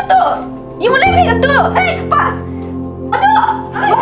to? Yung mulai kayo to! Hey, kapa! Ano? Ay,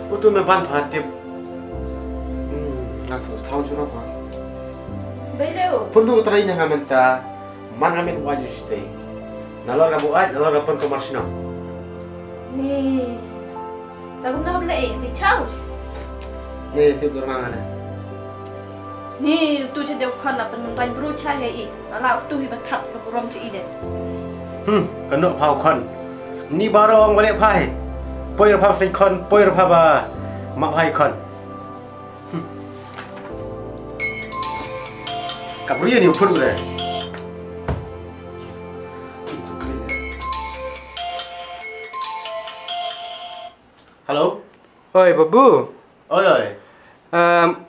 Untuk membantu hati. Nasus tahu curang apa? Beliau. Pun tu terainya ngamenta, mana ngamen wajib stay. Nalor rabu ay, nalor rapon komersial. Ni. Tahu nak beli, dicau. Ni tidur orang ada. Ni tu je dia kan apa mentai berucap hai. Alah tu hibat tak ke berom je ide. Kena pau kon. Ni baru orang balik pai. Poi rapah fly kon, poi rapah ba. Mak pai kon. Kaburiya ni upur boleh. Halo. Oi babu. Oi oi.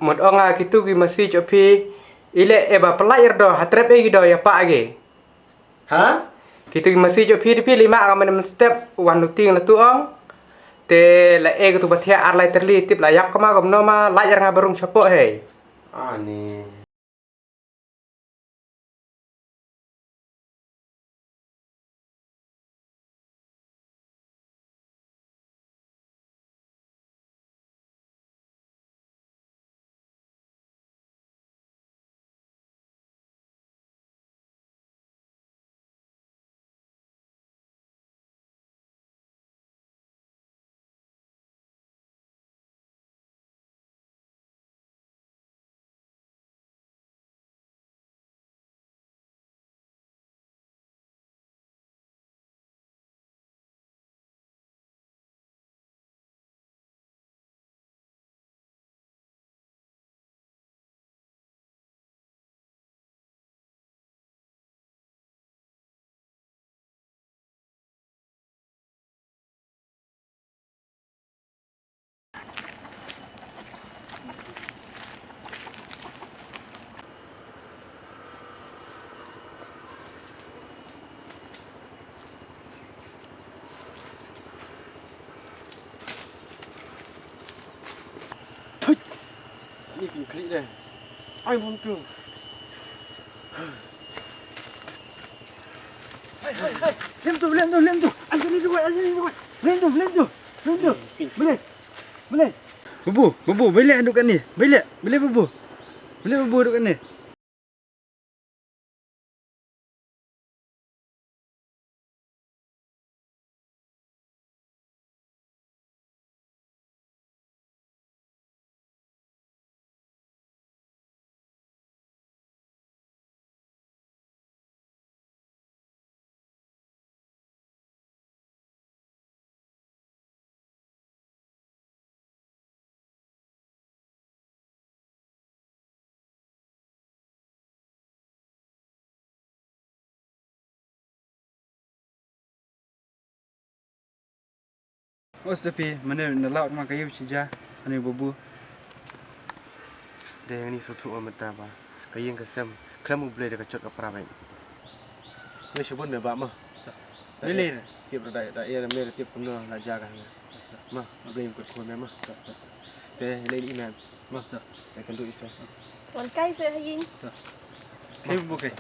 Mod onga kitu gi masih copi ile eba pelayar do hatrep e do ya pak age. Ha? Kitu gi masih copi di lima aman step wan luting la tu ong. Te la e tu bathia arlai terli tip la yak kama gomno ma layar nga barung chapo he. Ani. Ni pin klik dah. Ai mom tu. Hai, lem tu. Anjani dua. Lem tu. Boleh. Bubu, boleh duduk kat ni. Boleh bubu. Boleh bubu duduk kat ni. Os tapi mana nak laut mak kayu cija ani bubu. Dia yang ni suatu orang mentah ba. Kayang kesem, kamu boleh dekat cot kapra baik. Ni sebut me ba mah. Boleh. Tiap dah ya mer tiap punya nak jaga. Mah, boleh ikut kau memang. Teh lain iman. Mah, saya akan duduk isa. Wan kai se hai. Kayu bubu kai.